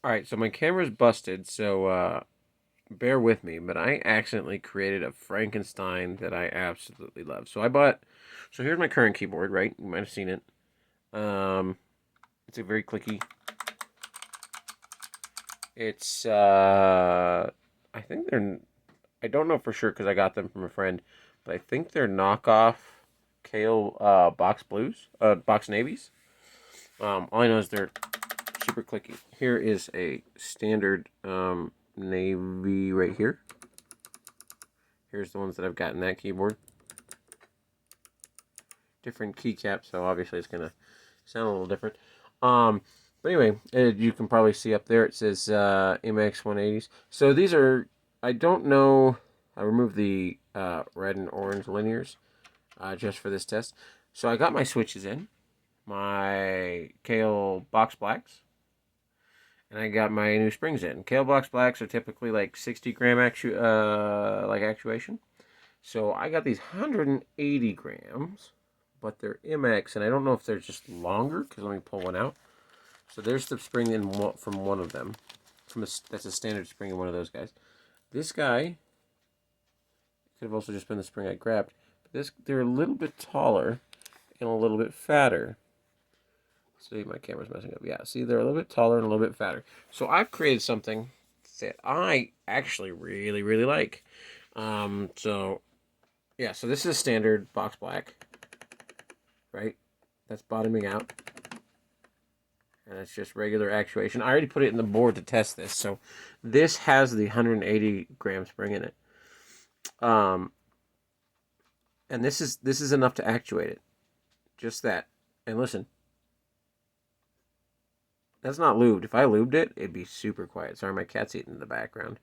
All right, so my camera's busted, so bear with me. But I accidentally created a Frankenstein that I absolutely love. So here's my current keyboard, right? You might have seen it. Um, it's a very clicky. It's I think they're. I don't know for sure because I got them from a friend, but I think they're knockoff Kailh box blues, box navies. All I know is they're super clicky. Here is a standard navy right here. Here's the ones that I've got in that keyboard. Different keycaps, so obviously it's gonna sound a little different. Um, but anyway, you can probably see up there it says MX 180s. So these are, I don't know. I removed the red and orange linears just for this test. So I got my switches in, my Kailh box blacks, and I got my new springs in. Kailh box blacks are typically like 60 gram actuation. So I got these 180 grams, but they're MX, and I don't know if they're just longer. Because let me pull one out. So there's the spring in from one of them. That's a standard spring in one of those guys. This guy could have also just been the spring I grabbed. But they're a little bit taller and a little bit fatter. See, my camera's messing up. Yeah, see, they're a little bit taller and a little bit fatter. So I've created something that I actually really, really like. So yeah, so this is a standard box black, right? That's bottoming out, and it's just regular actuation. I already put it in the board to test this, so this has the 180 gram spring in it. Um, and this is enough to actuate it, just that. And listen, that's not lubed. If I lubed it, it'd be super quiet. Sorry, my cat's eating in the background.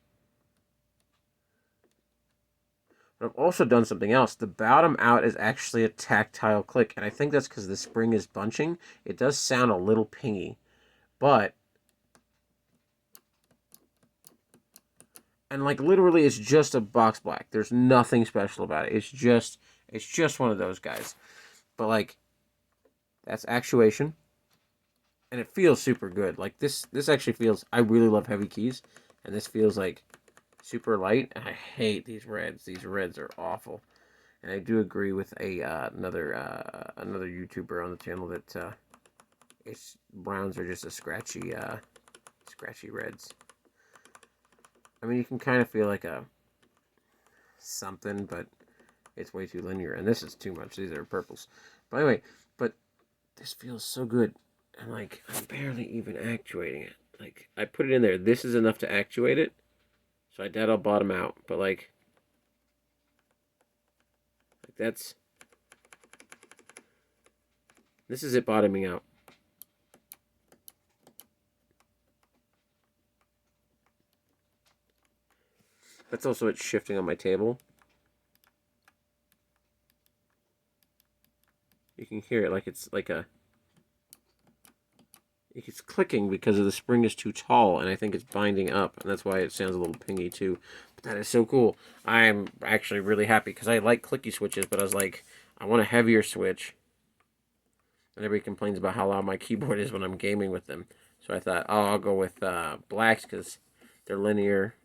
But I've also done something else. The bottom out is actually a tactile click, and I think that's because the spring is bunching. It does sound a little pingy, but and like literally it's just a box black. There's nothing special about it. It's just one of those guys. But like that's actuation and it feels super good. Like this actually feels I really love heavy keys and this feels like super light. And I hate these reds. These reds are awful. And I do agree with another YouTuber on the channel that it's browns are just a scratchy reds. I mean, you can kind of feel like a something, but it's way too linear, and this is too much. These are purples. But anyway, but this feels so good, and like I'm barely even actuating it. Like I put it in there. This is enough to actuate it, so I doubt I'll bottom out. But like this is it bottoming out. That's also it shifting on my table. You can hear it like it's clicking because of the spring is too tall, and I think it's binding up, and that's why it sounds a little pingy too. But that is so cool. I'm actually really happy because I like clicky switches, but I was like, I want a heavier switch. And everybody complains about how loud my keyboard is when I'm gaming with them. So I thought, oh, I'll go with blacks because they're linear,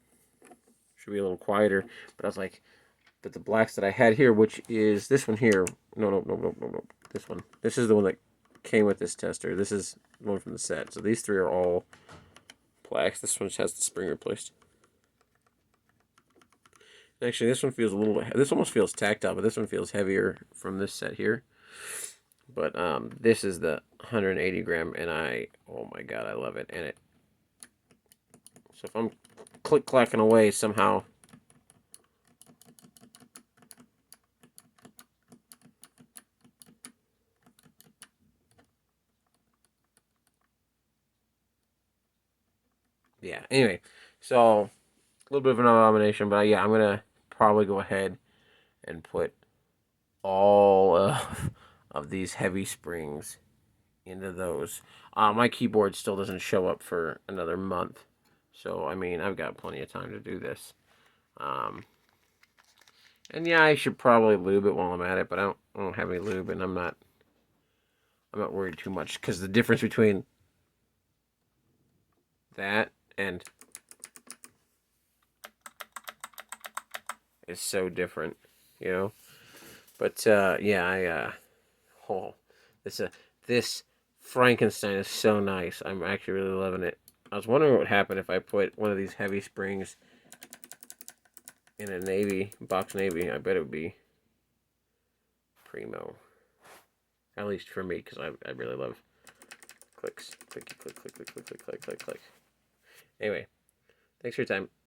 should be a little quieter. But I was like, but the blacks that I had here, which is this one here. No, no, no, no, no, no. This one. This is the one that came with this tester. This is the one from the set. So these three are all blacks. This one just has the spring replaced. Actually, this one feels a little. This almost feels tactile, but this one feels heavier from this set here. But this is the 180 gram, and oh my god, I love it. And it. So if I'm click clacking away somehow. Yeah. Anyway, so a little bit of an abomination, but yeah, I'm gonna probably go ahead and put all of these heavy springs into those. My keyboard still doesn't show up for another month, so I mean I've got plenty of time to do this. Um, and yeah, I should probably lube it while I'm at it, but I don't have any lube, and I'm not worried too much because the difference between that and it's so different, you know. But yeah, oh, this this Frankenstein is so nice. I'm actually really loving it. I was wondering what would happen if I put one of these heavy springs in a navy box navy. I bet it would be primo, at least for me, because I really love clicks, clicky, click, click, click, click, click, click, click, click. Anyway, thanks for your time.